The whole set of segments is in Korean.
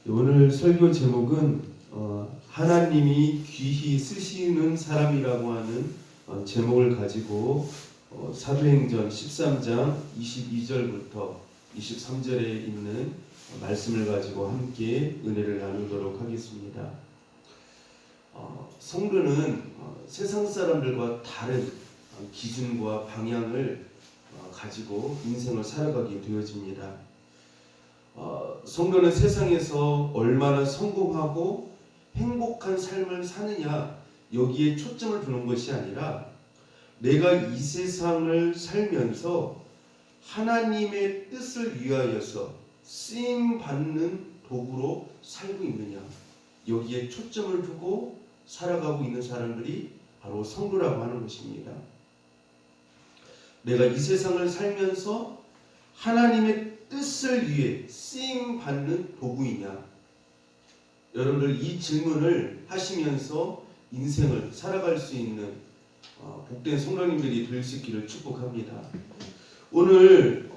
오늘 설교 제목은 하나님이 귀히 쓰시는 사람이라고 하는 제목을 가지고 사도행전 13장 22절부터 23절에 있는 말씀을 가지고 함께 은혜를 나누도록 하겠습니다. 성도는 세상 사람들과 다른 기준과 방향을 가지고 인생을 살아가게 되어집니다. 성도는 세상에서 얼마나 성공하고 행복한 삶을 사느냐 여기에 초점을 두는 것이 아니라 내가 이 세상을 살면서 하나님의 뜻을 위하여서 쓰임받는 도구로 살고 있느냐 여기에 초점을 두고 살아가고 있는 사람들이 바로 성도라고 하는 것입니다. 내가 이 세상을 살면서 하나님의 뜻을 위해 쓰임받는 도구이냐? 여러분들 이 질문을 하시면서 인생을 살아갈 수 있는 복된 성도님들이 될 수 있기를 축복합니다. 오늘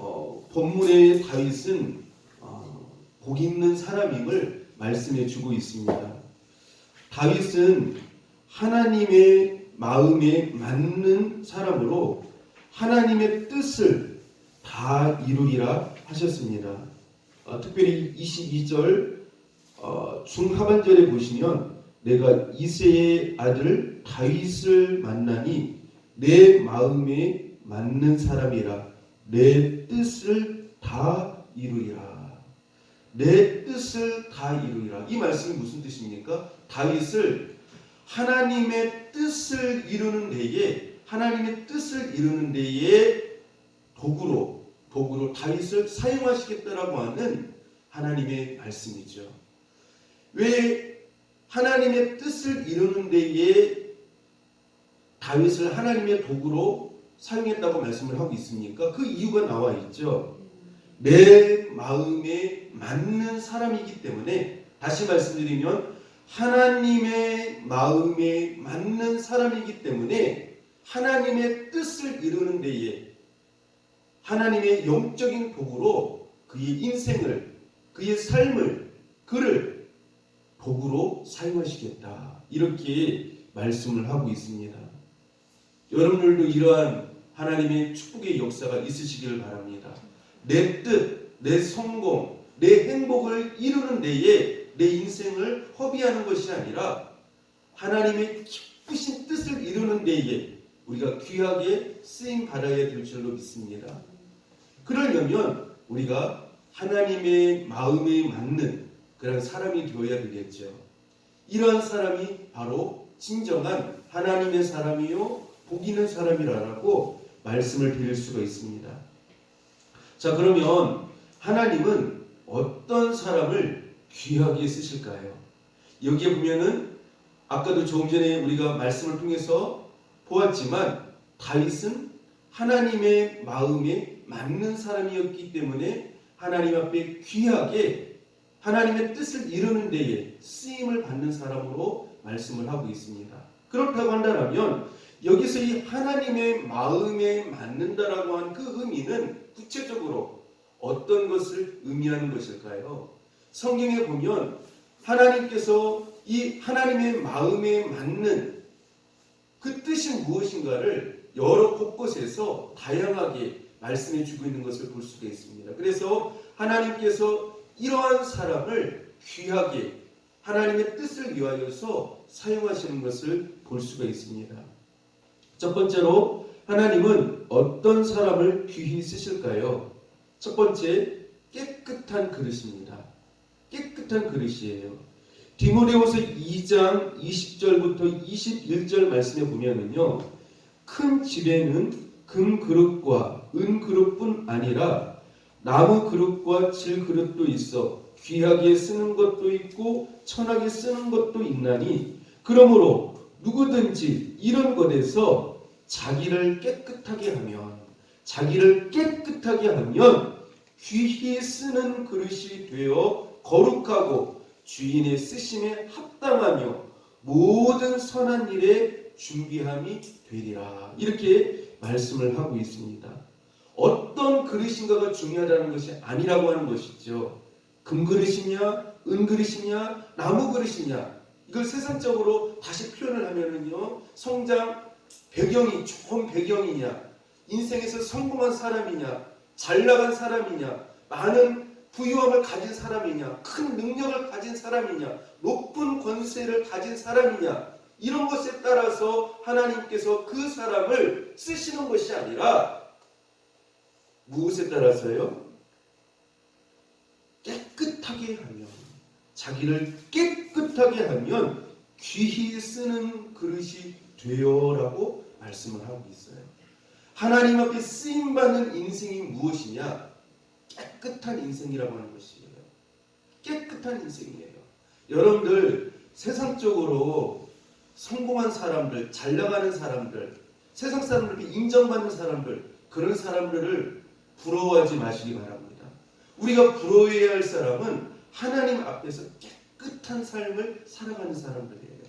본문의 다윗은 복 있는 사람임을 말씀해 주고 있습니다. 다윗은 하나님의 마음에 맞는 사람으로 하나님의 뜻을 다 이루리라 하셨습니다. 특별히 22절 중하반절에 보시면 내가 이새의 아들 다윗을 만나니 내 마음에 맞는 사람이라 내 뜻을 다 이루리라. 내 뜻을 다 이루리라. 이 말씀이 무슨 뜻입니까? 다윗을 하나님의 뜻을 이루는 데에 도구로 다윗을 사용하시겠다라고 하는 하나님의 말씀이죠. 왜 하나님의 뜻을 이루는 데에 다윗을 하나님의 도구로 사용했다고 말씀을 하고 있습니까? 그 이유가 나와 있죠. 내 마음에 맞는 사람이기 때문에, 다시 말씀드리면 하나님의 마음에 맞는 사람이기 때문에 하나님의 뜻을 이루는 데에 하나님의 영적인 도구로 그의 인생을, 그의 삶을, 그를 도구로 사용하시겠다. 이렇게 말씀을 하고 있습니다. 여러분들도 이러한 하나님의 축복의 역사가 있으시기를 바랍니다. 내 뜻, 내 성공, 내 행복을 이루는 데에 내 인생을 허비하는 것이 아니라 하나님의 기쁘신 뜻을 이루는 데에 우리가 귀하게 쓰임 받아야 될 줄로 믿습니다. 그러려면 우리가 하나님의 마음에 맞는 그런 사람이 되어야 되겠죠. 이러한 사람이 바로 진정한 하나님의 사람이요 복 있는 사람이라고 말씀을 드릴 수가 있습니다. 자, 그러면 하나님은 어떤 사람을 귀하게 쓰실까요? 여기에 보면은 아까도 조금 전에 우리가 말씀을 통해서 보았지만 다윗은 하나님의 마음에 맞는 사람이었기 때문에 하나님 앞에 귀하게 하나님의 뜻을 이루는 데에 쓰임을 받는 사람으로 말씀을 하고 있습니다. 그렇다고 한다면 여기서 이 하나님의 마음에 맞는다라고 한 그 의미는 구체적으로 어떤 것을 의미하는 것일까요? 성경에 보면 하나님께서 이 하나님의 마음에 맞는 그 뜻이 무엇인가를 여러 곳곳에서 다양하게 말씀해 주고 있는 것을 볼 수가 있습니다. 그래서 하나님께서 이러한 사람을 귀하게 하나님의 뜻을 위하여서 사용하시는 것을 볼 수가 있습니다. 첫 번째로 하나님은 어떤 사람을 귀히 쓰실까요? 첫 번째, 깨끗한 그릇입니다. 깨끗한 그릇이에요. 디모데후서 2장 20절부터 21절 말씀에 보면은요, 큰 집에는 금 그릇과 은 그릇뿐 아니라 나무 그릇과 질 그릇도 있어 귀하게 쓰는 것도 있고 천하게 쓰는 것도 있나니 그러므로 누구든지 이런 것에서 자기를 깨끗하게 하면 귀히 쓰는 그릇이 되어 거룩하고 주인의 쓰심에 합당하며 모든 선한 일에 준비함이 되리라. 이렇게 말씀을 하고 있습니다. 어떤 그릇인가가 중요하다는 것이 아니라고 하는 것이죠. 금그릇이냐, 은그릇이냐, 나무그릇이냐, 이걸 세상적으로 다시 표현을 하면은요, 성장 배경이 좋은 배경이냐, 인생에서 성공한 사람이냐, 잘 나간 사람이냐, 많은 부유함을 가진 사람이냐, 큰 능력을 가진 사람이냐, 높은 권세를 가진 사람이냐, 이런 것에 따라서 하나님께서 그 사람을 쓰시는 것이 아니라 무엇에 따라서요? 깨끗하게 하면, 자기를 깨끗하게 하면 귀히 쓰는 그릇이 되어라고 말씀을 하고 있어요. 하나님 앞에 쓰임받는 인생이 무엇이냐? 깨끗한 인생이라고 하는 것이에요. 깨끗한 인생이에요. 여러분들 세상적으로 성공한 사람들, 잘 나가는 사람들, 세상 사람들에게 인정받는 사람들, 그런 사람들을 부러워하지 마시기 바랍니다. 우리가 부러워해야 할 사람은 하나님 앞에서 깨끗한 삶을 살아가는 사람들이에요.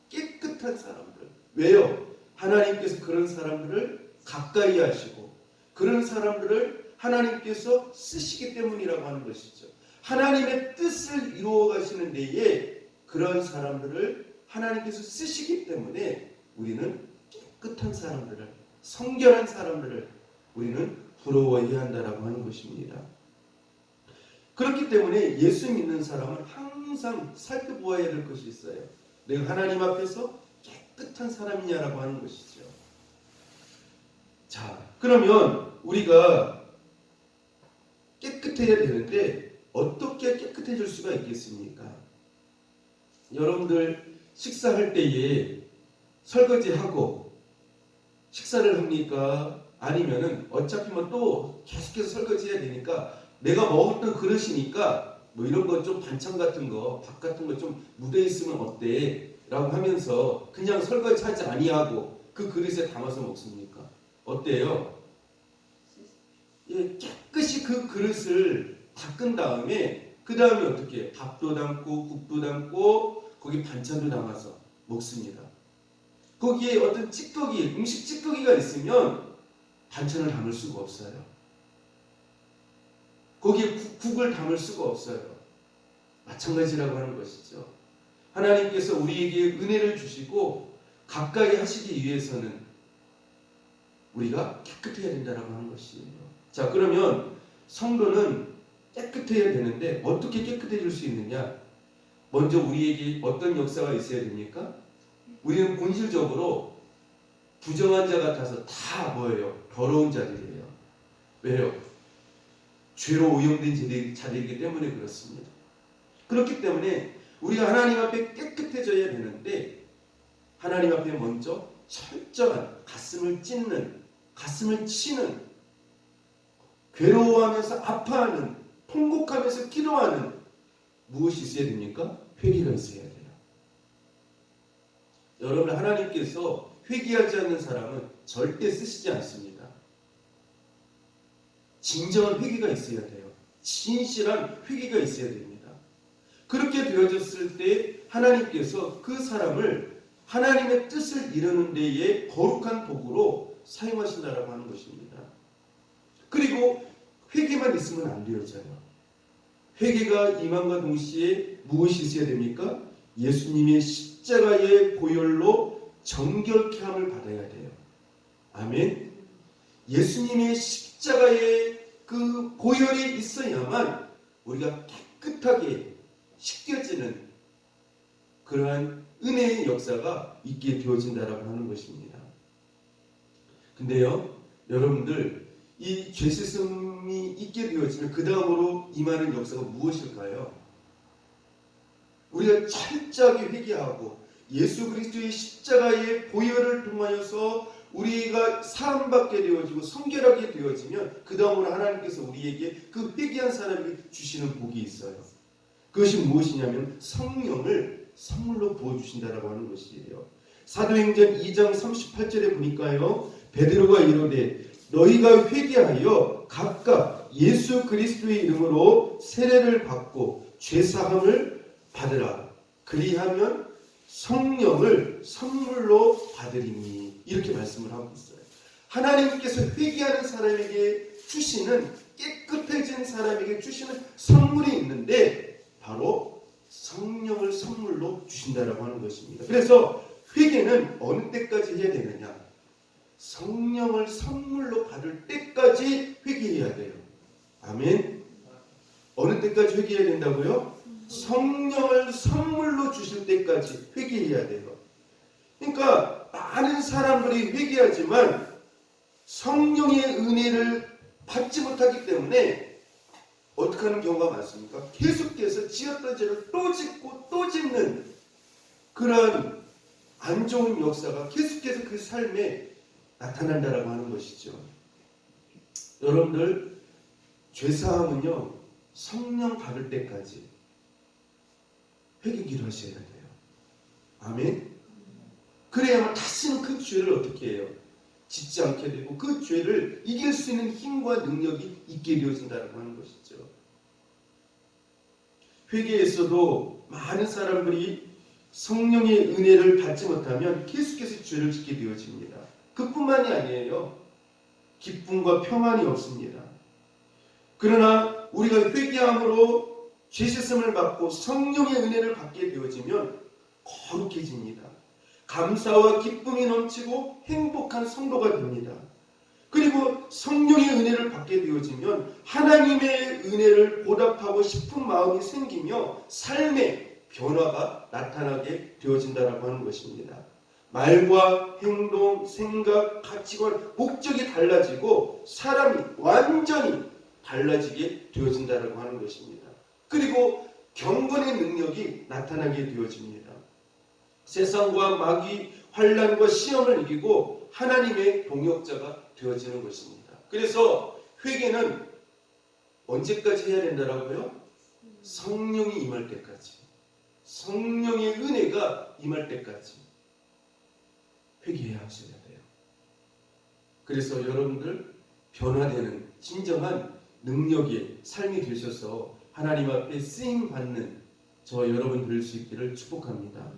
깨끗한 사람들. 왜요? 하나님께서 그런 사람들을 가까이 하시고 그런 사람들을 하나님께서 쓰시기 때문이라고 하는 것이죠. 하나님의 뜻을 이루어 가시는 데에 그런 사람들을 하나님께서 쓰시기 때문에 우리는 깨끗한 사람들을, 성결한 사람들을 우리는 부러워해야 한다라고 하는 것입니다. 그렇기 때문에 예수 믿는 사람은 항상 살펴보아야 될 것이 있어요. 내가 하나님 앞에서 깨끗한 사람이냐라고 하는 것이죠. 자, 그러면 우리가 깨끗해야 되는데 어떻게 깨끗해질 수가 있겠습니까? 여러분들 식사할 때에 설거지하고 식사를 합니까? 아니면은 어차피 뭐 또 계속해서 설거지해야 되니까 내가 먹었던 그릇이니까 뭐 이런 거 좀 반찬 같은 거, 밥 같은 거 좀 묻어 있으면 어때? 라고 하면서 그냥 설거지하지 아니하고 그 그릇에 담아서 먹습니까? 어때요? 예, 깨끗이 그 그릇을 닦은 다음에 그 다음에 어떻게 해요? 밥도 담고 국도 담고 거기 반찬도 담아서 먹습니다. 거기에 어떤 찌꺼기, 음식 찌꺼기가 있으면 반찬을 담을 수가 없어요. 거기에 국을 담을 수가 없어요. 마찬가지라고 하는 것이죠. 하나님께서 우리에게 은혜를 주시고 가까이 하시기 위해서는 우리가 깨끗해야 된다고 하는 것이에요. 자, 그러면 성도는 깨끗해야 되는데 어떻게 깨끗해질 수 있느냐? 먼저 우리에게 어떤 역사가 있어야 됩니까? 우리는 본질적으로 부정한 자 같아서 다 뭐예요? 더러운 자들이에요. 왜요? 죄로 오염된 자들이기 때문에 그렇습니다. 그렇기 때문에 우리가 하나님 앞에 깨끗해져야 되는데 하나님 앞에 먼저 철저한 가슴을 찢는, 가슴을 치는, 괴로워하면서 아파하는, 통곡하면서 기도하는 무엇이 있어야 됩니까? 회개가 있어야 돼요. 여러분, 하나님께서 회개하지 않는 사람은 절대 쓰시지 않습니다. 진정한 회개가 있어야 돼요. 진실한 회개가 있어야 됩니다. 그렇게 되어졌을 때 하나님께서 그 사람을 하나님의 뜻을 이루는 데에 거룩한 도구로 사용하신다라고 하는 것입니다. 그리고 회개만 있으면 안 되어져요. 회개가 임함과 동시에 무엇이 있어야 됩니까? 예수님의 십자가의 보혈로 정결케 함을 받아야 돼요. 아멘. 예수님의 십자가의 그 보혈이 있어야만 우리가 깨끗하게 씻겨지는 그러한 은혜의 역사가 있게 되어진다라고 하는 것입니다. 근데요, 여러분들 이 죄씻음이 있게 되어지면 그 다음으로 임하는 역사가 무엇일까요? 우리가 철저하게 회개하고 예수 그리스도의 십자가의 보혈을 통하여서 우리가 사함받게 되어지고 성결하게 되어지면 그 다음으로 하나님께서 우리에게 그 회개한 사람에게 주시는 복이 있어요. 그것이 무엇이냐면 성령을 선물로 부어주신다라고 하는 것이에요. 사도행전 2장 38절에 보니까요, 베드로가 이르되 너희가 회개하여 각각 예수 그리스도의 이름으로 세례를 받고 죄사함을 받으라. 그리하면 성령을 선물로 받으리니. 이렇게 말씀을 하고 있어요. 하나님께서 회개하는 사람에게 주시는 깨끗해진 사람에게 주시는 선물이 있는데 바로 성령을 선물로 주신다라고 하는 것입니다. 그래서 회개는 어느 때까지 해야 되느냐? 성령을 선물로 받을 때까지 회개해야 돼요. 아멘. 어느 때까지 회개해야 된다고요? 성령을 선물로 주실 때까지 회개해야 돼요. 그러니까 많은 사람들이 회개하지만 성령의 은혜를 받지 못하기 때문에 어떻게 하는 경우가 많습니까? 계속해서 지었던 죄를 또 짓고 또 짓는 그런 안 좋은 역사가 계속해서 그 삶에 나타난다라고 하는 것이죠. 여러분들 죄사함은요 성령 받을 때까지 회개기를 하셔야 돼요. 아멘. 그래야만 다시는 그 죄를 어떻게 해요? 짓지 않게 되고 그 죄를 이길 수 있는 힘과 능력이 있게 되어진다고 하는 것이죠. 회개에서도 많은 사람들이 성령의 은혜를 받지 못하면 계속해서 죄를 짓게 되어집니다. 그뿐만이 아니에요. 기쁨과 평안이 없습니다. 그러나 우리가 회개함으로 죄 씻음을 받고 성령의 은혜를 받게 되어지면 거룩해집니다. 감사와 기쁨이 넘치고 행복한 성도가 됩니다. 그리고 성령의 은혜를 받게 되어지면 하나님의 은혜를 보답하고 싶은 마음이 생기며 삶의 변화가 나타나게 되어진다라고 하는 것입니다. 말과 행동, 생각, 가치관, 목적이 달라지고 사람이 완전히 달라지게 되어진다라고 하는 것입니다. 그리고 경건의 능력이 나타나게 되어집니다. 세상과 마귀, 환난과 시험을 이기고 하나님의 동역자가 되어지는 것입니다. 그래서 회개는 언제까지 해야 된다라고요? 성령이 임할 때까지, 성령의 은혜가 임할 때까지 회개해야 하셔야 돼요. 그래서 여러분들 변화되는 진정한 능력의 삶이 되셔서 하나님 앞에 쓰임 받는 저 여러분 될 수 있기를 축복합니다.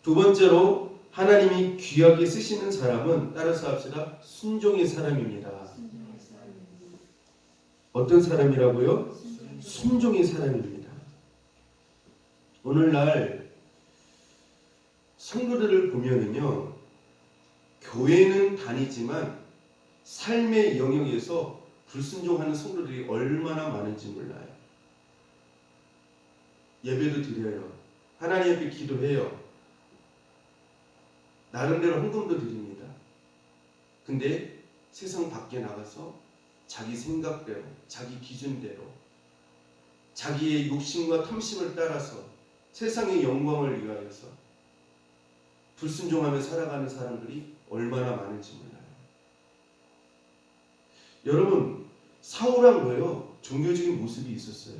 두 번째로 하나님이 귀하게 쓰시는 사람은 따라서 합시다. 순종의 사람입니다. 어떤 사람이라고요? 순종의 사람입니다. 오늘날 성도들을 보면은요, 교회는 다니지만 삶의 영역에서 불순종하는 성도들이 얼마나 많은지 몰라요. 예배도 드려요. 하나님 앞에 기도해요. 나름대로 헌금도 드립니다. 근데 세상 밖에 나가서 자기 생각대로, 자기 기준대로, 자기의 욕심과 탐심을 따라서 세상의 영광을 위하여서 불순종하며 살아가는 사람들이 얼마나 많은지 몰라요. 여러분, 사울왕도요 종교적인 모습이 있었어요.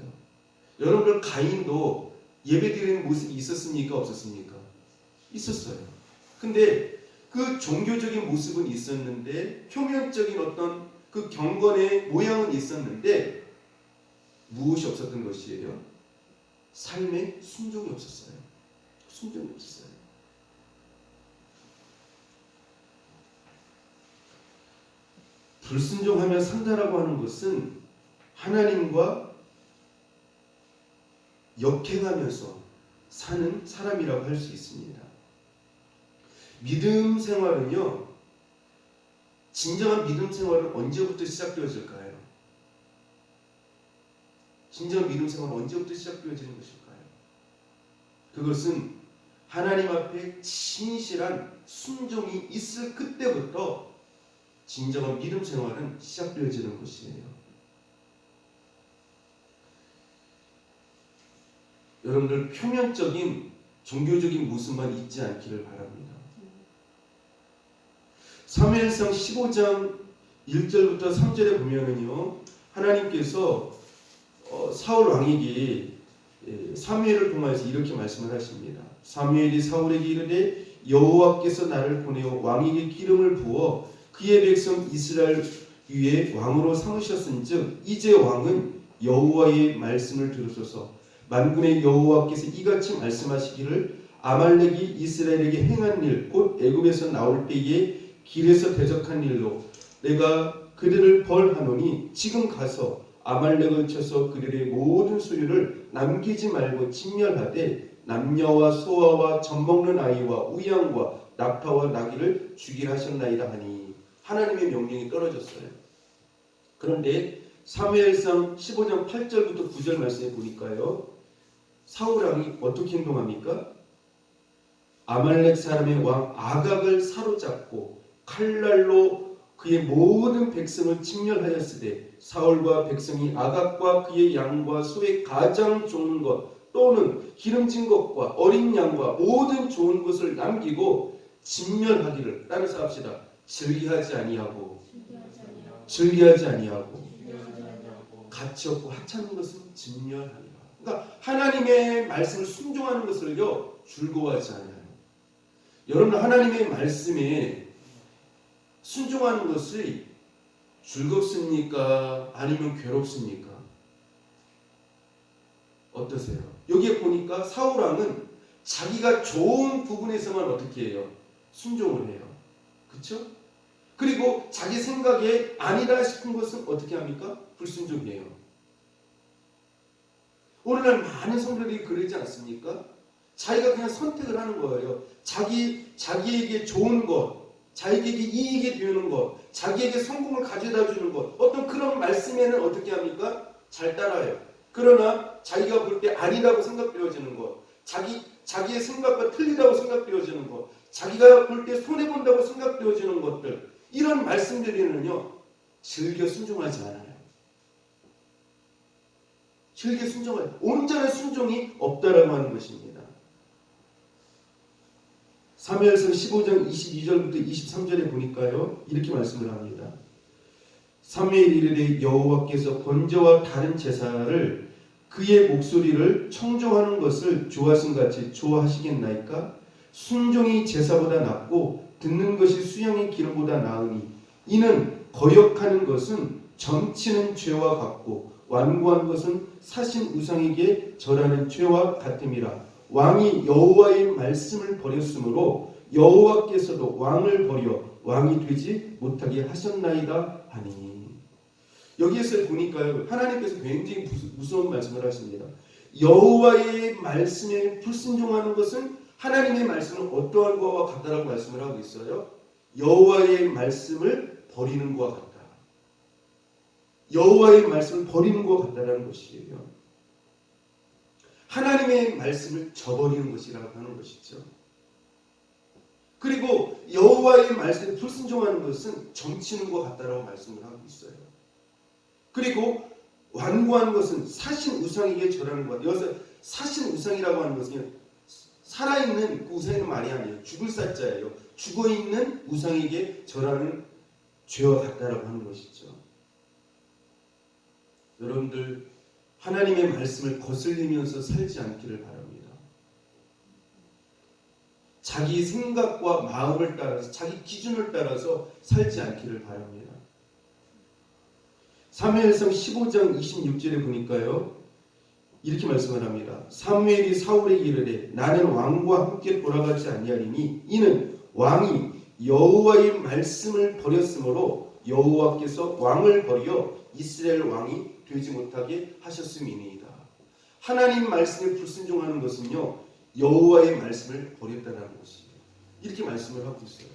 여러분들 가인도 예배드리는 모습이 있었습니까? 없었습니까? 있었어요. 근데 그 종교적인 모습은 있었는데 표면적인 어떤 그 경건의 모양은 있었는데 무엇이 없었던 것이에요? 삶에 순종이 없었어요. 순종이 없었어요. 불순종하며 산다라고 하는 것은 하나님과 역행하면서 사는 사람이라고 할 수 있습니다. 믿음 생활은요, 진정한 믿음 생활은 언제부터 시작되어질까요? 진정한 믿음 생활은 언제부터 시작되어지는 것일까요? 그것은 하나님 앞에 진실한 순종이 있을 그때부터 진정한 믿음 생활은 시작되어지는 것이에요. 여러분들 표면적인 종교적인 모습만 잊지 않기를 바랍니다. 사무엘상 15장 1절부터 3절에 보면은요, 하나님께서 사울 왕에게 사무엘을 통해서 이렇게 말씀을 하십니다. 사무엘이 사울에게 이르되 여호와께서 나를 보내어 왕에게 기름을 부어 그의 백성 이스라엘 위에 왕으로 삼으셨은즉 이제 왕은 여호와의 말씀을 들으소서. 만군의 여호와께서 이같이 말씀하시기를 아말렉이 이스라엘에게 행한 일 곧 애굽에서 나올 때에 길에서 대적한 일로 내가 그들을 벌하노니 지금 가서 아말렉을 쳐서 그들의 모든 소유를 남기지 말고 진멸하되 남녀와 소아와 젖먹는 아이와 우양과 낙타와 나귀를 죽이라 하셨나이다 하니 하나님의 명령이 떨어졌어요. 그런데 사무엘상 15장 8절부터 9절 말씀에 보니까요, 사울왕이 어떻게 행동합니까? 아말렉 사람의 왕 아각을 사로잡고 칼날로 그의 모든 백성을 진멸하였으되 사울과 백성이 아각과 그의 양과 소의 가장 좋은 것 또는 기름진 것과 어린 양과 모든 좋은 것을 남기고 진멸하기를, 따라서 합시다. 즐기하지 아니하고 가치 없고 하찮은 것은 진멸하니라. 그러니까 하나님의 말씀을 순종하는 것을요 즐거워하지 않아요. 여러분, 하나님의 말씀에 순종하는 것이 즐겁습니까? 아니면 괴롭습니까? 어떠세요? 여기에 보니까 사울왕은 자기가 좋은 부분에서만 어떻게 해요? 순종을 해요. 그렇죠? 그리고 자기 생각에 아니다 싶은 것은 어떻게 합니까? 불순종해요. 오늘날 많은 성도들이 그러지 않습니까? 자기가 그냥 선택을 하는 거예요. 자기에게 좋은 것, 자기에게 이익이 되는 것, 자기에게 성공을 가져다 주는 것, 어떤 그런 말씀에는 어떻게 합니까? 잘 따라요. 그러나 자기가 볼 때 아니라고 생각되어지는 것, 자기의 생각과 틀리다고 생각되어지는 것, 자기가 볼 때 손해본다고 생각되어지는 것들, 이런 말씀들에는요 즐겨 순종하지 않아요. 즐겨 순종하지, 온전한 순종이 없다라고 하는 것입니다. 사무엘상 15장 22절부터 23절에 보니까요 이렇게 말씀을 합니다. 사무엘이 이르되 여호와께서 번제와 다른 제사를 그의 목소리를 청종하는 것을 좋아하신같이 좋아하시겠나이까? 순종이 제사보다 낫고 듣는 것이 수양의 기름보다 나으니 이는 거역하는 것은 점치는 죄와 같고 완고한 것은 사신 우상에게 절하는 죄와 같음이라. 왕이 여호와의 말씀을 버렸으므로 여호와께서도 왕을 버려 왕이 되지 못하게 하셨나이다 하니. 여기에서 보니까요 하나님께서 굉장히 무서운 말씀을 하십니다. 여호와의 말씀에 불순종하는 것은 하나님의 말씀은 어떠한 것과 같다라고 말씀을 하고 있어요. 여호와의 말씀을 버리는 것과 같다. 여호와의 말씀을 버리는 것과 같다라는 것이에요. 하나님의 말씀을 저버리는 것이라고 하는 것이죠. 그리고 여호와의 말씀에 불순종하는 것은 점치는 것 같다라고 말씀을 하고 있어요. 그리고 완고한 것은 사신 우상에게 절하는 것. 여기서 사신 우상이라고 하는 것은 살아있는 그 우상의 말이 아니에요. 죽을 사자예요. 죽어있는 우상에게 절하는 죄와 같다라고 하는 것이죠. 여러분들, 하나님의 말씀을 거슬리면서 살지 않기를 바랍니다. 자기 생각과 마음을 따라서, 자기 기준을 따라서 살지 않기를 바랍니다. 사무엘상 15장 26절에 보니까요 이렇게 말씀을 합니다. 사무엘이 사울에게 이르되 나는 왕과 함께 돌아가지 아니하리니 이는 왕이 여호와의 말씀을 버렸으므로 여호와께서 왕을 버려 이스라엘 왕이 되지 못하게 하셨음이니이다. 하나님 말씀에 불순종하는 것은요 여호와의 말씀을 버렸다는 것이에요. 이렇게 말씀을 하고 있어요.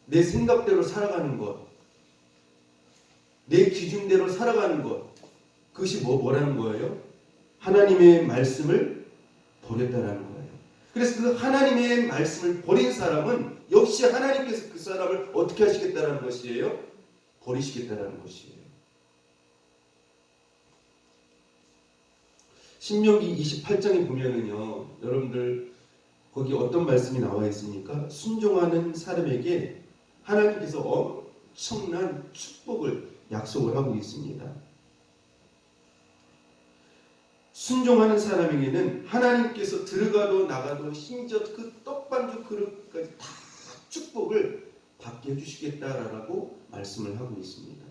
내 생각대로 살아가는 것, 내 기준대로 살아가는 것, 그것이 뭐라는 거예요? 하나님의 말씀을 버렸다라는 거예요. 그래서 그 하나님의 말씀을 버린 사람은 역시 하나님께서 그 사람을 어떻게 하시겠다라는 것이에요? 버리시겠다라는 것이에요. 신명기 28장에 보면은요, 여러분들 거기 어떤 말씀이 나와 있습니까? 순종하는 사람에게 하나님께서 엄청난 축복을 약속을 하고 있습니다. 순종하는 사람에게는 하나님께서 들어가도 나가도 심지어 그 떡반죽 그릇까지 다 축복을 받게 해주시겠다라고 말씀을 하고 있습니다.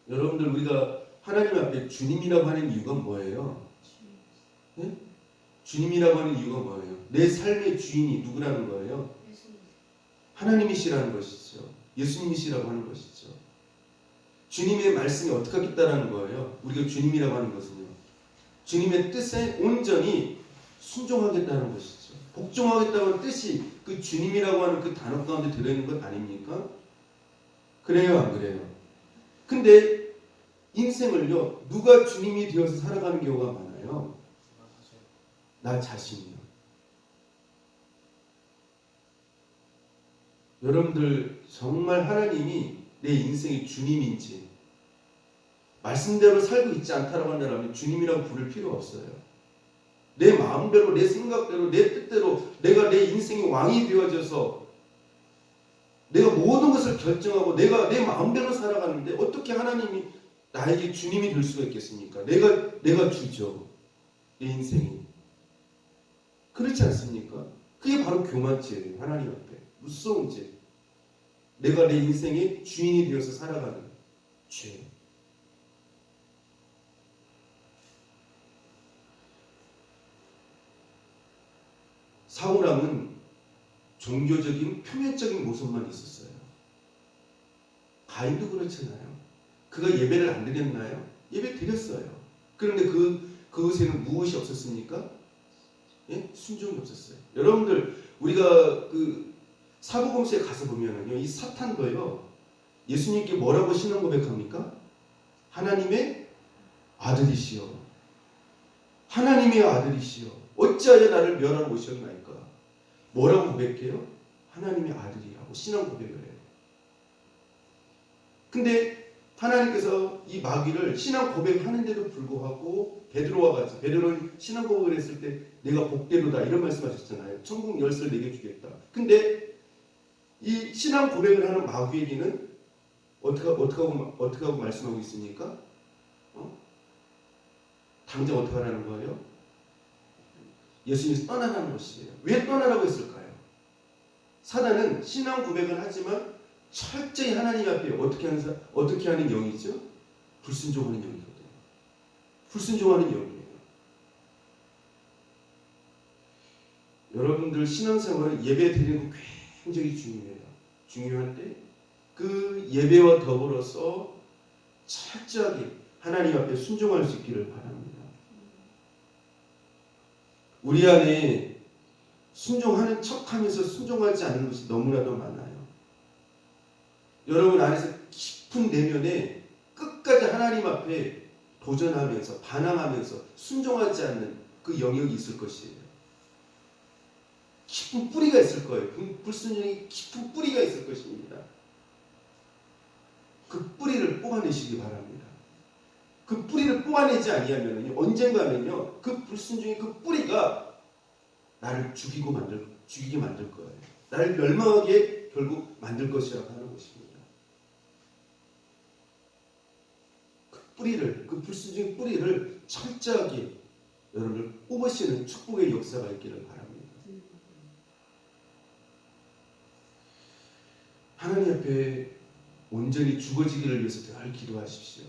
여러분들, 우리가 하나님 앞에 주님이라고 하는 이유가 뭐예요? 네? 주님이라고 하는 이유가 뭐예요? 내 삶의 주인이 누구라는 거예요? 하나님이시라는 것이죠. 예수님이시라고 하는 것이죠. 주님의 말씀이 어떻게 하겠다라는 거예요. 우리가 주님이라고 하는 것은요. 주님의 뜻에 온전히 순종하겠다는 것이죠. 복종하겠다는 뜻이 그 주님이라고 하는 그 단어 가운데 들어있는 것 아닙니까? 그래요, 안 그래요? 근데 인생을요, 누가 주님이 되어서 살아가는 경우가 많아요. 나 자신이요. 여러분들 정말 하나님이 내 인생의 주님인지 말씀대로 살고 있지 않다라고 한다면 주님이라고 부를 필요 없어요. 내 마음대로, 내 생각대로, 내 뜻대로 내가 내 인생의 왕이 되어져서 내가 모든 것을 결정하고 내가 내 마음대로 살아가는데 어떻게 하나님이 나에게 주님이 될 수가 있겠습니까? 내가 주죠. 내 인생이. 그렇지 않습니까? 그게 바로 교만죄예요. 하나님 앞에. 무서운 죄. 내가 내 인생의 주인이 되어서 살아가는 죄. 사울왕은 종교적인 표면적인 모습만 있었어요. 가인도 그렇잖아요. 그가 예배를 안 드렸나요? 예배 드렸어요. 그런데 그것에는 무엇이 없었습니까? 예? 순종이 없었어요. 여러분들 우리가 그 사복음서에 가서 보면은요, 이 사탄도요, 예수님께 뭐라고 신앙 고백합니까? 하나님의 아들이시여. 하나님의 아들이시여. 어찌하여 나를 멸하러 오셨나이까? 뭐라고 고백해요? 하나님의 아들이라고 신앙 고백을 해요. 근데 하나님께서 이 마귀를 신앙 고백하는데도 불구하고 베드로는 신앙 고백을 했을 때 내가 복되로다 이런 말씀하셨잖아요. 천국 열쇠를 내게 주겠다. 근데 이 신앙 고백을 하는 마귀에게는 어떻게 하고 말씀하고 있습니까? 당장 어떻게 하라는 거예요? 예수님이 떠나라는 것이에요. 왜 떠나라고 했을까요? 사단은 신앙 고백을 하지만 철저히 하나님 앞에 어떻게 하는 영이죠? 불순종하는 영이거든요. 불순종하는 영이에요. 여러분들 신앙생활은 예배 드리는 거 굉장히 중요해요. 중요한데 그 예배와 더불어서 철저하게 하나님 앞에 순종할 수 있기를 바랍니다. 우리 안에 순종하는 척하면서 순종하지 않는 것이 너무나도 많아요. 여러분 안에서 깊은 내면에 끝까지 하나님 앞에 도전하면서 반항하면서 순종하지 않는 그 영역이 있을 것이에요. 깊은 뿌리가 있을 거예요. 불순종이 깊은 뿌리가 있을 것입니다. 그 뿌리를 뽑아내시기 바랍니다. 그 뿌리를 뽑아내지 아니하면요, 언젠가는요, 그 불순종의 그 뿌리가 나를 죽이게 만들 거예요. 나를 멸망하게 결국 만들 것이라고 하는 것입니다. 그 불순종의 뿌리를 철저하게 여러분을 뽑으시는 축복의 역사가 있기를 바랍니다. 하나님 앞에 온전히 죽어지기를 위해서 늘 기도하십시오.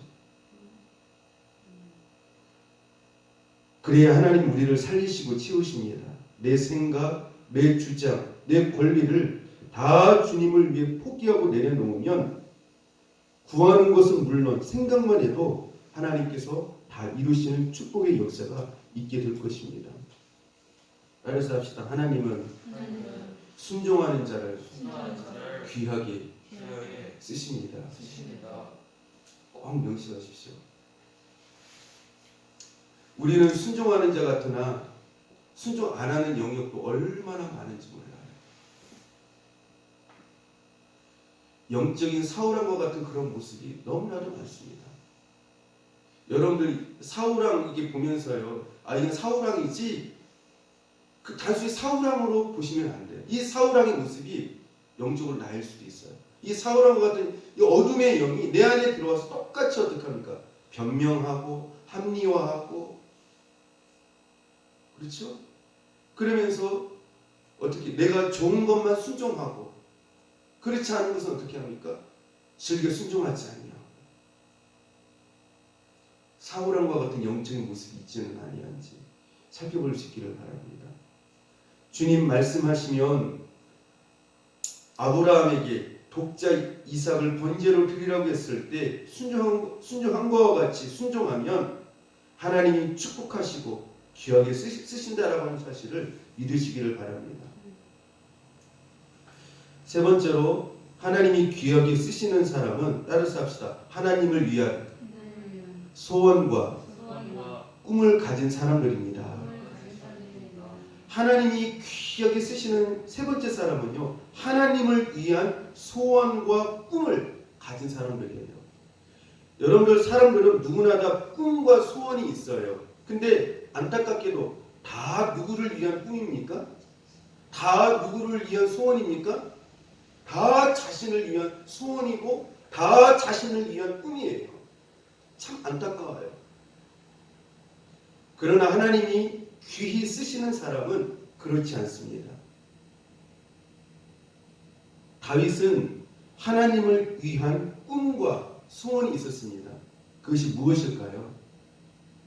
그래야 하나님 우리를 살리시고 치우십니다. 내 생각, 내 주장, 내 권리를 다 주님을 위해 포기하고 내려놓으면 구하는 것은 물론 생각만 해도 하나님께서 다 이루시는 축복의 역사가 있게 될 것입니다. 따라서 합시다. 하나님은 순종하는 자를 귀하게 쓰십니다. 꼭 명심하십시오. 우리는 순종하는 자 같으나 순종 안 하는 영역도 얼마나 많은지 몰라요. 영적인 사울왕과 같은 그런 모습이 너무나도 많습니다. 여러분들 사울왕 이게 보면서요, 이건 사울왕이지 그 단순히 사울왕으로 보시면 안 돼요. 이 사울왕의 모습이 영적으로 나일 수도 있어요. 이 사울왕과 같은 이 어둠의 영이 내 안에 들어와서 똑같이 어떻게 합니까? 변명하고 합리화하고, 그렇죠? 그러면서 어떻게 내가 좋은 것만 순종하고, 그렇지 않은 것은 어떻게 합니까? 즐겨 순종하지 않냐. 사울왕과 같은 영적인 모습이 있지는 아니한지 살펴볼 수 있기를 바랍니다. 주님 말씀하시면 아브라함에게 독자 이삭을 번제로 드리라고 했을 때 순종한 것과 같이 순종하면 하나님이 축복하시고 귀하게 쓰신다라고 하는 사실을 믿으시기를 바랍니다. 세 번째로 하나님이 귀하게 쓰시는 사람은 따라서 합시다. 하나님을 위한 소원과 꿈을 가진 사람들입니다. 하나님이 귀하게 쓰시는 세 번째 사람은요, 하나님을 위한 소원과 꿈을 가진 사람들이에요. 여러분들 사람들은 누구나 다 꿈과 소원이 있어요. 근데 안타깝게도 다 누구를 위한 꿈입니까? 다 누구를 위한 소원입니까? 다 자신을 위한 소원이고 다 자신을 위한 꿈이에요. 참 안타까워요. 그러나 하나님이 귀히 쓰시는 사람은 그렇지 않습니다. 다윗은 하나님을 위한 꿈과 소원이 있었습니다. 그것이 무엇일까요?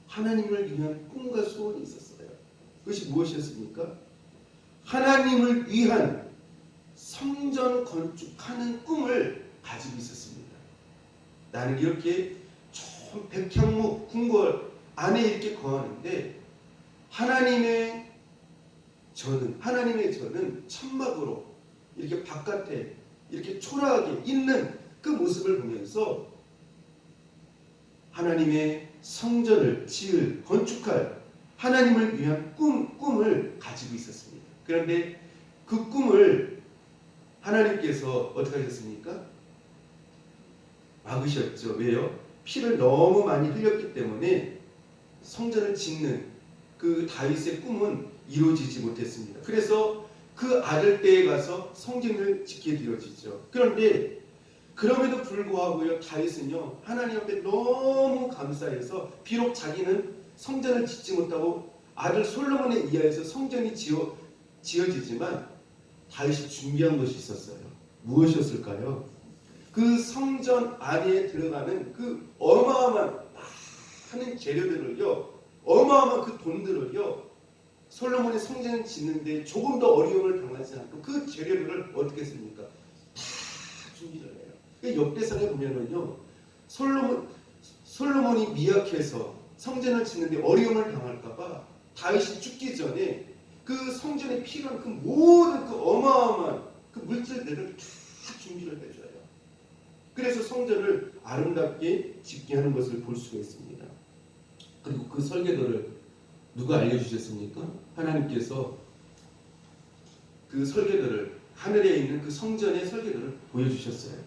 하나님을 위한 꿈과 소원이 있었어요. 그것이 무엇이었습니까? 하나님을 위한 성전 건축하는 꿈을 가지고 있었습니다. 나는 이렇게 좀 백향목 궁궐 안에 이렇게 거하는데 하나님의 저는 천막으로 이렇게 바깥에 이렇게 초라하게 있는 그 모습을 보면서 하나님의 성전을 건축할 하나님을 위한 꿈을 가지고 있었습니다. 그런데 그 꿈을 하나님께서 어떻게 하셨습니까? 막으셨죠. 왜요? 피를 너무 많이 흘렸기 때문에 성전을 짓는 그 다윗의 꿈은 이루어지지 못했습니다. 그래서 그 아들 때에 가서 성전을 짓게 되어지죠. 그런데 그럼에도 불구하고요, 다윗은요, 하나님 앞에 너무 감사해서 비록 자기는 성전을 짓지 못하고 아들 솔로몬에 의하여서 성전이 지어지지만 다윗이 준비한 것이 있었어요. 무엇이었을까요? 그 성전 안에 들어가는 그 어마어마한 많은 재료들을요, 어마어마한 그 돈들을요, 솔로몬의 성전을 짓는데 조금 더 어려움을 당하지 않고 그 재료들을 어떻게 했습니까? 다 준비를 해요. 역대상에 보면은요, 솔로몬이 미약해서 성전을 짓는데 어려움을 당할까봐 다윗이 죽기 전에 그 성전에 필요한 그 모든 그 어마어마한 그 물질들을 다 준비를 해줘요. 그래서 성전을 아름답게 짓게 하는 것을 볼 수가 있습니다. 그리고 그 설계도를 누가 알려주셨습니까? 하나님께서 그 설계도를 하늘에 있는 그 성전의 설계도를 보여주셨어요.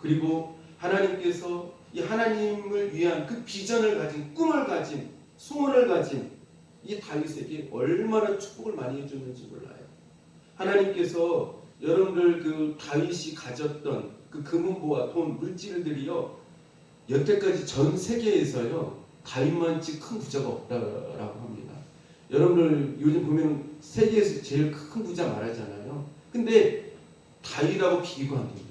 그리고 하나님께서 이 하나님을 위한 그 비전을 가진 꿈을 가진 소원을 가진 이 다윗에게 얼마나 축복을 많이 해줬는지 몰라요. 하나님께서 여러분들 그 다윗이 가졌던 그 금은보화 돈 물질들이요, 여태까지 전 세계에서요 다윗만치 큰 부자가 없다라고 합니다. 여러분들 요즘 보면 세계에서 제일 큰 부자 말하잖아요. 근데 다윗하고 비교가 안 됩니다.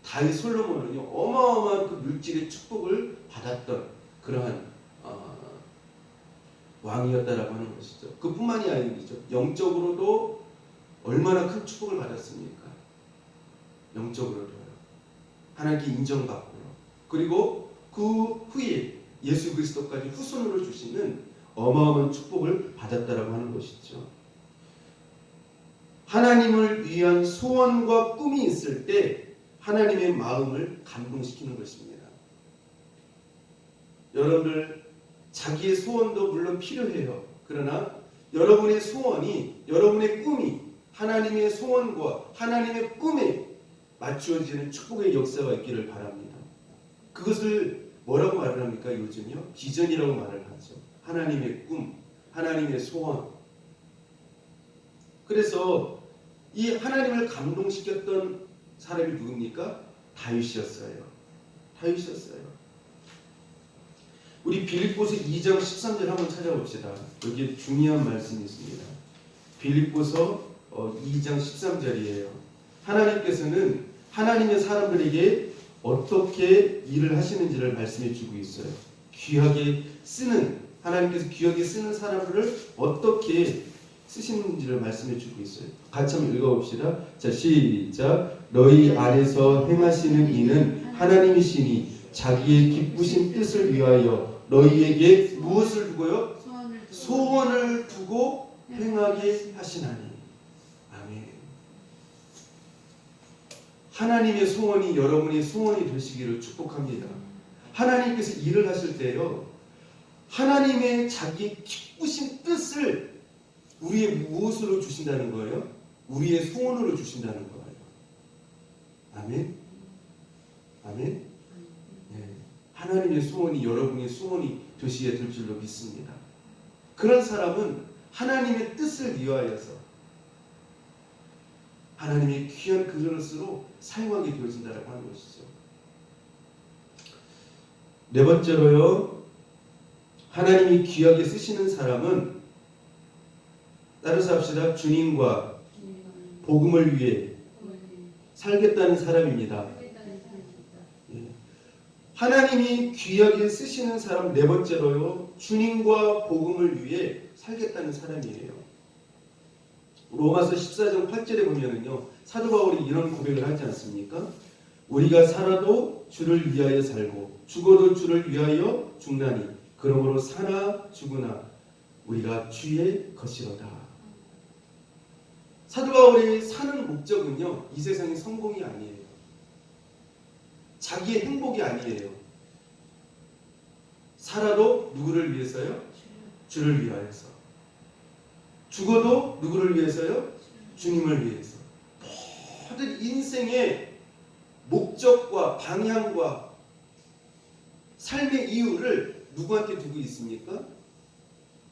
다윗 솔로몬은요 어마어마한 그 물질의 축복을 받았던 그러한 왕이었다라고 하는 것이죠. 그뿐만이 아니죠. 영적으로도 얼마나 큰 축복을 받았습니까? 영적으로도요. 하나님께 인정받고요. 그리고 그 후에 예수 그리스도까지 후손으로 주시는 어마어마한 축복을 받았다라고 하는 것이죠. 하나님을 위한 소원과 꿈이 있을 때 하나님의 마음을 감동시키는 것입니다. 여러분들 자기의 소원도 물론 필요해요. 그러나 여러분의 소원이, 여러분의 꿈이 하나님의 소원과 하나님의 꿈에 맞추어지는 축복의 역사가 있기를 바랍니다. 그것을 뭐라고 말을 합니까? 요즘요? 비전이라고 말을 하죠. 하나님의 꿈, 하나님의 소원. 그래서 이 하나님을 감동시켰던 사람이 누굽니까? 다윗이었어요. 다윗이었어요. 우리 빌립보서 2장 13절 한번 찾아봅시다. 여기에 중요한 말씀이 있습니다. 빌립보서 2장 13절이에요. 하나님께서는 하나님의 사람들에게 어떻게 일을 하시는지를 말씀해 주고 있어요. 귀하게 쓰는, 하나님께서 귀하게 쓰는 사람들을 어떻게 쓰시는지를 말씀해 주고 있어요. 같이 한번 읽어봅시다. 자, 시작. 너희 안에서 행하시는 이는 하나님이시니 자기의 기쁘신 뜻을 위하여 너희에게 무엇을 두고요? 소원을 두고 행하게 하시나니. 아멘. 하나님의 소원이 여러분의 소원이 되시기를 축복합니다. 하나님께서 일을 하실 때요, 하나님의 자기 기쁘신 뜻을 우리의 무엇으로 주신다는 거예요? 우리의 소원으로 주신다는 거예요. 아멘. 아멘. 네. 하나님의 소원이 여러분의 소원이 되시게 될 줄로 믿습니다. 그런 사람은 하나님의 뜻을 위하여서 하나님의 귀한 그릇으로 사용하게 되어진다고 하는 것이죠. 네 번째로요, 하나님이 귀하게 쓰시는 사람은, 따라서 합시다. 주님과 복음을 위해 살겠다는 사람입니다. 예. 하나님이 귀하게 쓰시는 사람 네 번째로요, 주님과 복음을 위해 살겠다는 사람이에요. 로마서 14장 8절에 보면은요, 사도 바울이 이런 고백을 하지 않습니까? 우리가 살아도 주를 위하여 살고 죽어도 주를 위하여 죽나니 그러므로 사나 죽으나 우리가 주의 것이로다. 사도 바울이 사는 목적은요, 이 세상의 성공이 아니에요. 자기의 행복이 아니에요. 살아도 누구를 위해서요? 주를 위하여서. 죽어도 누구를 위해서요? 주님을 위해서. 모든 인생의 목적과 방향과 삶의 이유를 누구한테 두고 있습니까?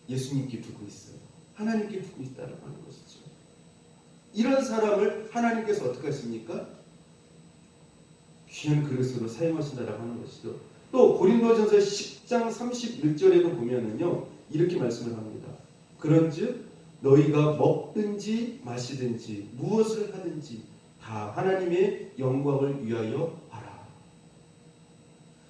예수님께 두고 있어요. 하나님께 두고 있다는 것이죠. 이런 사람을 하나님께서 어떻게 하십니까? 귀한 그릇으로 사용하신다라고 하는 것이죠. 또 고린도전서 10장 31절에도 보면은요, 이렇게 말씀을 합니다. 그런즉 너희가 먹든지 마시든지 무엇을 하든지 다 하나님의 영광을 위하여 하라.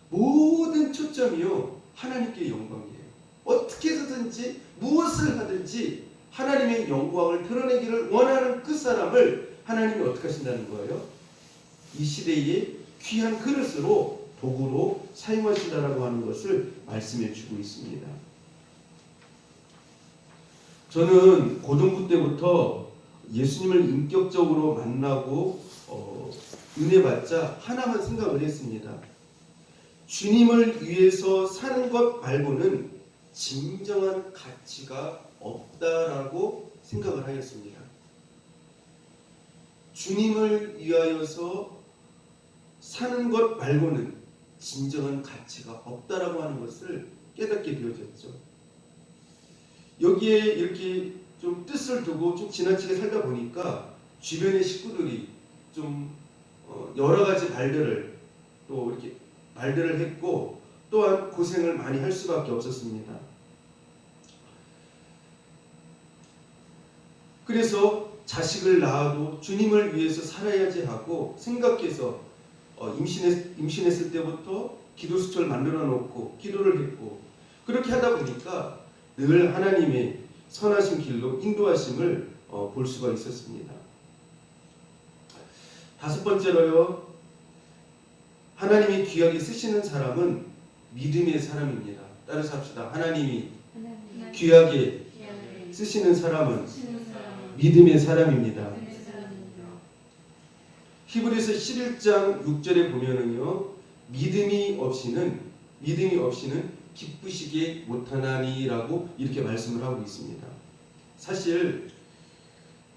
모든 초점이요, 하나님께 영광이에요. 어떻게 해서든지 무엇을 하든지 하나님의 영광을 드러내기를 원하는 그 사람을 하나님이 어떻게 하신다는 거예요? 이 시대의 귀한 그릇으로, 도구로 사용하신다라고 하는 것을 말씀해 주고 있습니다. 저는 고등부 때부터 예수님을 인격적으로 만나고 은혜 받자 하나만 생각을 했습니다. 주님을 위해서 사는 것 말고는 진정한 가치가 없다라고 생각을 하였습니다. 주님을 위하여서 사는 것 말고는 진정한 가치가 없다라고 하는 것을 깨닫게 되어졌죠. 여기에 이렇게 좀 뜻을 두고 좀 지나치게 살다 보니까 주변의 식구들이 좀 여러 가지 말들을 또 이렇게 말들을 했고, 또한 고생을 많이 할 수밖에 없었습니다. 그래서 자식을 낳아도 주님을 위해서 살아야지 하고 생각해서 임신했을 때부터 기도수철 만들어 놓고 기도를 했고, 그렇게 하다 보니까 늘 하나님의 선하신 길로 인도하심을 볼 수가 있었습니다. 다섯 번째로요, 하나님이 귀하게 쓰시는 사람은 믿음의 사람입니다. 따라서 합시다. 하나님이 귀하게 쓰시는 사람은 믿음의 사람입니다. 히브리서 11장 6절에 보면은요, 믿음이 없이는 기쁘시게 못하나니라고 이렇게 말씀을 하고 있습니다. 사실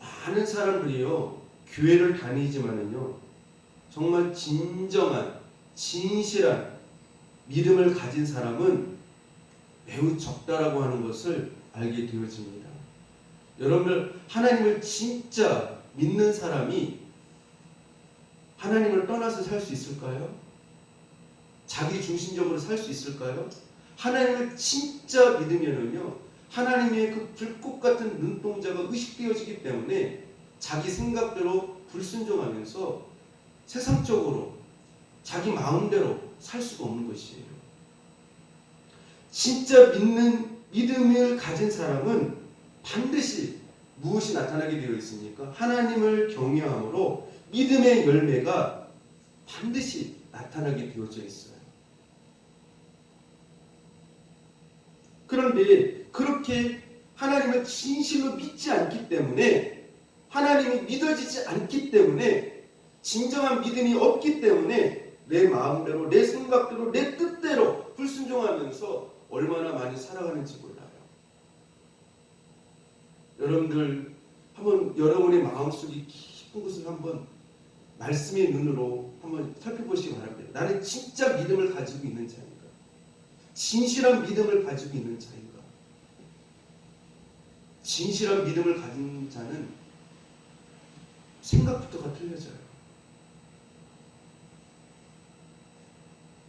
많은 사람들이요, 교회를 다니지만은요, 정말 진정한 진실한 믿음을 가진 사람은 매우 적다라고 하는 것을 알게 되어집니다. 여러분들, 하나님을 진짜 믿는 사람이 하나님을 떠나서 살 수 있을까요? 자기 중심적으로 살 수 있을까요? 하나님을 진짜 믿으면은요, 하나님의 그 불꽃 같은 눈동자가 의식되어지기 때문에 자기 생각대로 불순종하면서 세상적으로 자기 마음대로 살 수가 없는 것이에요. 진짜 믿는 믿음을 가진 사람은 반드시 무엇이 나타나게 되어 있습니까? 하나님을 경외함으로 믿음의 열매가 반드시 나타나게 되어져 있어요. 그런데 그렇게 하나님을 진실로 믿지 않기 때문에, 하나님이 믿어지지 않기 때문에, 진정한 믿음이 없기 때문에 내 마음대로, 내 생각대로, 내 뜻대로 불순종하면서 얼마나 많이 살아가는지 몰라요. 여러분들 한번 여러분의 마음속에 깊은 곳을 한번 말씀의 눈으로 한번 살펴보시기 바랍니다. 나는 진짜 믿음을 가지고 있는 자인가? 진실한 믿음을 가지고 있는 자인가? 진실한 믿음을 가진 자는 생각부터가 틀려져요.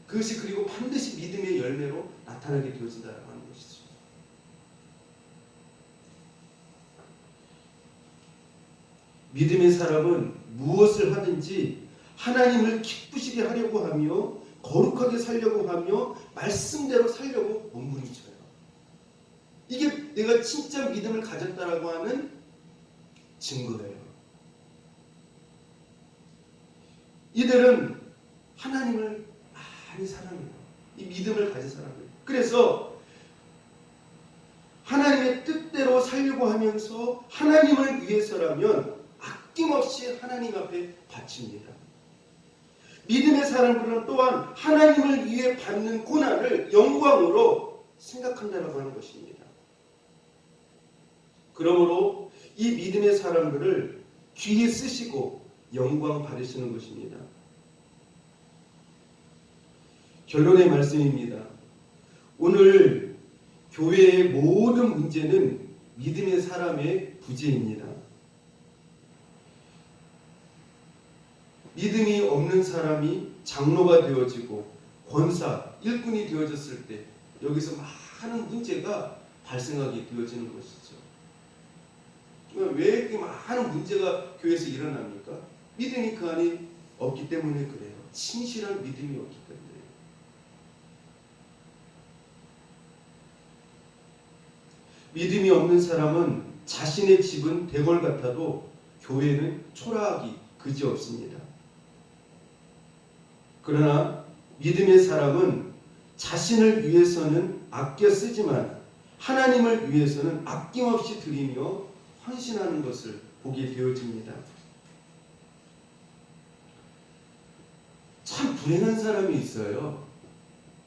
그것이 그리고 반드시 믿음의 열매로 나타나게 되어진다는 것이죠. 믿음의 사람은 무엇을 하든지 하나님을 기쁘시게 하려고 하며 거룩하게 살려고 하며 말씀대로 살려고 몸부림쳐요. 이게 내가 진짜 믿음을 가졌다라고 하는 증거예요. 이들은 하나님을 많이 사랑해요. 이 믿음을 가진 사람들. 그래서 하나님의 뜻대로 살려고 하면서 하나님을 위해서라면 아낌없이 하나님 앞에 바칩니다. 믿음의 사람들은 또한 하나님을 위해 받는 고난을 영광으로 생각한다라고 하는 것입니다. 그러므로 이 믿음의 사람들을 귀에 쓰시고 영광 받으시는 것입니다. 결론의 말씀입니다. 오늘 교회의 모든 문제는 믿음의 사람의 부재입니다. 믿음이 없는 사람이 장로가 되어지고 권사, 일꾼이 되어졌을 때 여기서 많은 문제가 발생하게 되어지는 것이죠. 왜 이렇게 많은 문제가 교회에서 일어납니까? 믿음이 그 안에 없기 때문에 그래요. 진실한 믿음이 없기 때문에. 믿음이 없는 사람은 자신의 집은 대궐 같아도 교회는 초라하기 그지없습니다. 그러나 믿음의 사람은 자신을 위해서는 아껴 쓰지만 하나님을 위해서는 아낌없이 드리며 헌신하는 것을 보게 되어집니다. 참 불행한 사람이 있어요.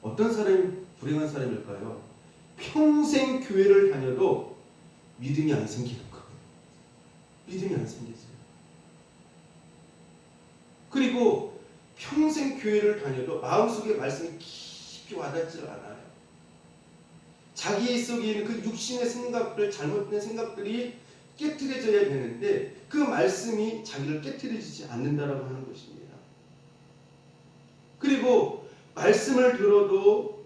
어떤 사람이 불행한 사람일까요? 평생 교회를 다녀도 믿음이 안 생기는 거. 믿음이 안 생기죠. 그리고 평생 교회를 다녀도 마음속에 말씀이 깊이 와닿지 않아요. 자기 속에 있는 그 육신의 생각들, 잘못된 생각들이 깨트려져야 되는데 그 말씀이 자기를 깨트려지지 않는다라고 하는 것입니다. 그리고 말씀을 들어도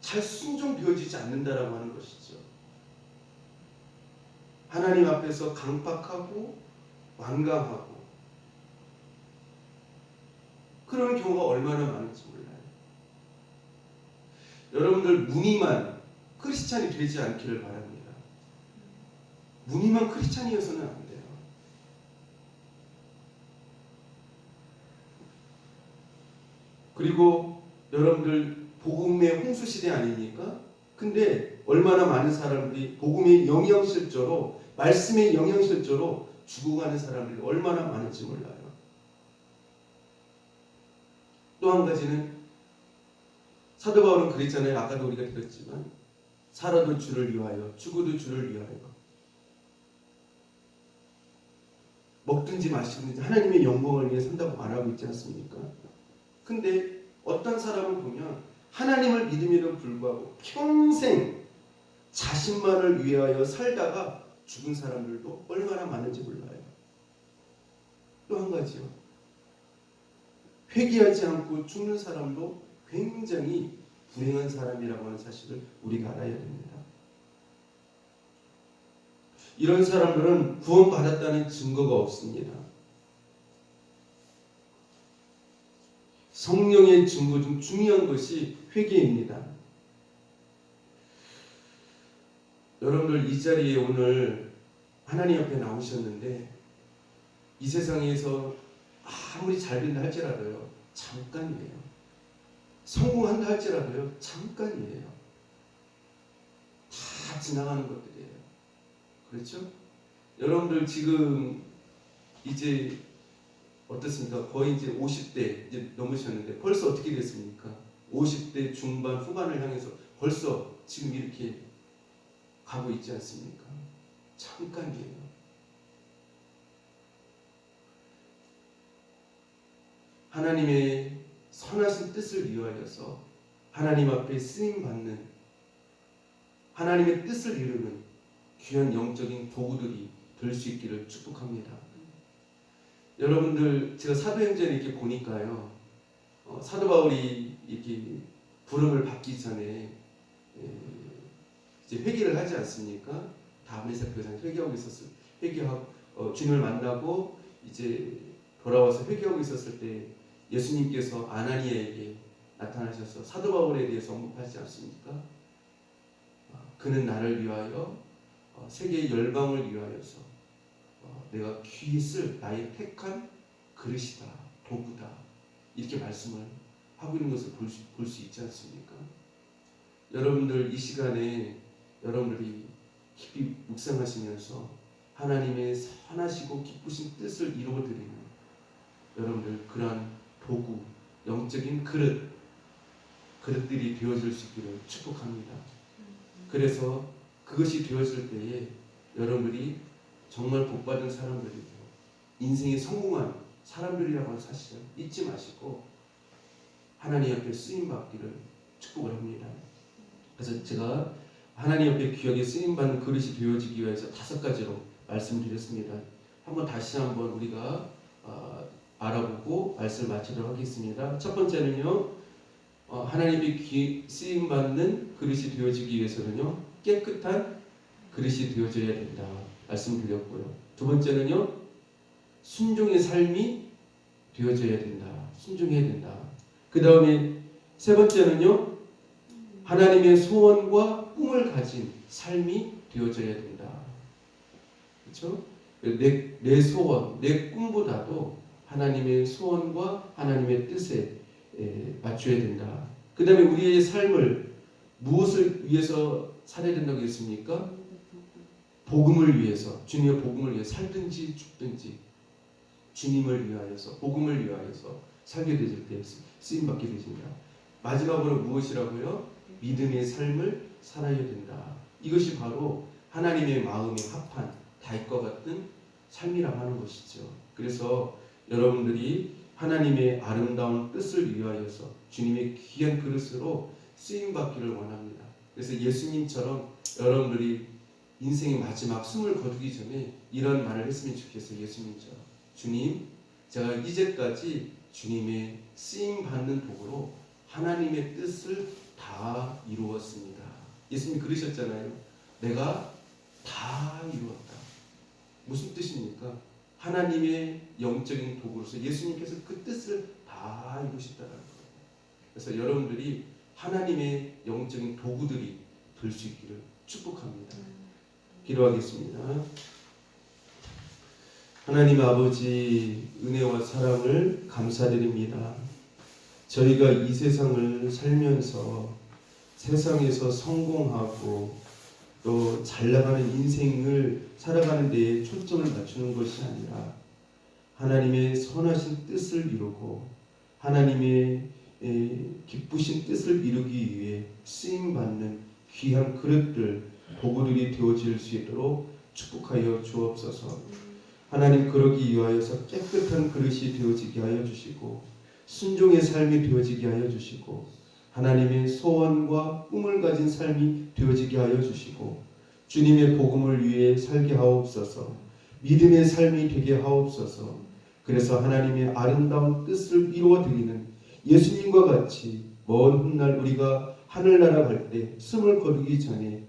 잘 순종되어지지 않는다라고 하는 것이죠. 하나님 앞에서 강박하고 완강하고 그런 경우가 얼마나 많은지 몰라요. 여러분들 무늬만 크리스찬이 되지 않기를 바랍니다. 무늬만 크리스찬이어서는 안 돼요. 그리고 여러분들 복음의 홍수시대 아닙니까? 근데 얼마나 많은 사람들이 복음의 영양실조로, 말씀의 영양실조로 죽어가는 사람들이 얼마나 많은지 몰라요. 또 한 가지는 사도 바울은 그랬잖아요. 아까도 우리가 들었지만 살아도 주를 위하여, 죽어도 주를 위하여. 먹든지 마시든지 하나님의 영광을 위해 산다고 말하고 있지 않습니까? 근데 어떤 사람을 보면 하나님을 믿음에도 불구하고 평생 자신만을 위하여 살다가 죽은 사람들도 얼마나 많은지 몰라요. 또 한 가지요. 회개하지 않고 죽는 사람도 굉장히 불행한 사람이라고 하는 사실을 우리가 알아야 됩니다. 이런 사람들은 구원받았다는 증거가 없습니다. 성령의 증거 중 중요한 것이 회개입니다. 여러분들 이 자리에 오늘 하나님 앞에 나오셨는데 이 세상에서 아무리 잘 된다 할지라도요 잠깐이에요. 성공한다 할지라도요 잠깐이에요. 다 지나가는 것들이에요. 그렇죠? 여러분들 지금 이제 어떻습니까? 거의 이제 50대 이제 넘으셨는데 벌써 어떻게 됐습니까? 50대 중반 후반을 향해서 벌써 지금 이렇게 가고 있지 않습니까? 잠깐이에요. 하나님의 선하신 뜻을 위하여서 하나님 앞에 쓰임받는 하나님의 뜻을 이루는 귀한 영적인 도구들이 될 수 있기를 축복합니다. 여러분들 제가 사도행전을 이렇게 보니까요 사도 바울이 이렇게 부름을 받기 전에 이제 회개를 하지 않습니까? 다메섹 교회에서 회개하고 있었을 주님을 만나고 이제 돌아와서 회개하고 있었을 때 예수님께서 아나니아에게 나타나셔서 사도 바울에 대해서 언급하지 않습니까? 그는 나를 위하여 세계의 열방을 위하여서 내가 귀히 쓸 나의 택한 그릇이다, 도구다 이렇게 말씀을 하고 있는 것을 볼 수 있지 않습니까? 여러분들 이 시간에 여러분들이 깊이 묵상하시면서 하나님의 선하시고 기쁘신 뜻을 이루어드리는 여러분들 그러한 도구, 영적인 그릇들이 되어질 수 있기를 축복합니다. 그래서 그것이 되어질 때에 여러분들이 정말 복받은 사람들이고 인생이 성공한 사람들이라고 하는 사실을 잊지 마시고 하나님 앞에 쓰임받기를 축복을 합니다. 그래서 제가 하나님 앞에 귀하게 쓰임받는 그릇이 되어지기 위해서 5가지로 말씀드렸습니다. 다시 한번 우리가 알아보고 말씀을 마치도록 하겠습니다. 첫 번째는요, 하나님의 쓰임받는 그릇이 되어지기 위해서는요, 깨끗한 그릇이 되어져야 된다 말씀드렸고요. 두 번째는요, 순종의 삶이 되어져야 된다. 순종해야 된다. 그 다음에 세 번째는요, 하나님의 소원과 꿈을 가진 삶이 되어져야 된다. 그렇죠? 내 소원, 내 꿈보다도 하나님의 소원과 하나님의 뜻에 맞춰야 된다. 그 다음에 우리의 삶을 무엇을 위해서 살아야 된다고 했습니까? 복음을 위해서, 주님의 복음을 위해 살든지 죽든지 주님을 위하여서, 복음을 위하여서 살게 되실 때 쓰임받게 되십니다. 마지막으로 무엇이라고요? 믿음의 삶을 살아야 된다. 이것이 바로 하나님의 마음에 합한 다윗과 같은 삶이라고 하는 것이죠. 그래서 여러분들이 하나님의 아름다운 뜻을 위하여서 주님의 귀한 그릇으로 쓰임받기를 원합니다. 그래서 예수님처럼 여러분들이 인생의 마지막 숨을 거두기 전에 이런 말을 했으면 좋겠어요. 예수님처럼. 주님, 제가 이제까지 주님의 쓰임받는 도구로 하나님의 뜻을 다 이루었습니다. 예수님 그러셨잖아요. 내가 다 이루었다. 무슨 뜻입니까? 하나님의 영적인 도구로서 예수님께서 그 뜻을 다 이루셨다는 거예요. 그래서 여러분들이 하나님의 영적인 도구들이 될 수 있기를 축복합니다. 기도하겠습니다. 하나님 아버지, 은혜와 사랑을 감사드립니다. 저희가 이 세상을 살면서 세상에서 성공하고 또 잘나가는 인생을 살아가는 데에 초점을 맞추는 것이 아니라 하나님의 선하신 뜻을 이루고 하나님의 기쁘신 뜻을 이루기 위해 쓰임받는 귀한 그릇들, 도구들이 되어질 수 있도록 축복하여 주옵소서. 하나님, 그러기 위하여서 깨끗한 그릇이 되어지게 하여 주시고 순종의 삶이 되어지게 하여 주시고 하나님의 소원과 꿈을 가진 삶이 되어지게 하여 주시고 주님의 복음을 위해 살게 하옵소서. 믿음의 삶이 되게 하옵소서. 그래서 하나님의 아름다운 뜻을 이루어드리는 예수님과 같이 먼 훗날 우리가 하늘나라 갈 때 숨을 거두기 전에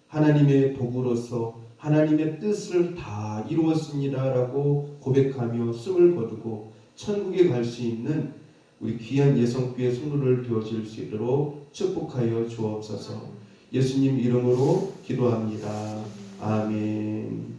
하나님의 도구로서 하나님의 뜻을 다 이루었습니다라고 고백하며 숨을 거두고 천국에 갈 수 있는 우리 귀한 예성교회 성도를 되어질 수 있도록 축복하여 주옵소서. 예수님 이름으로 기도합니다. 아멘.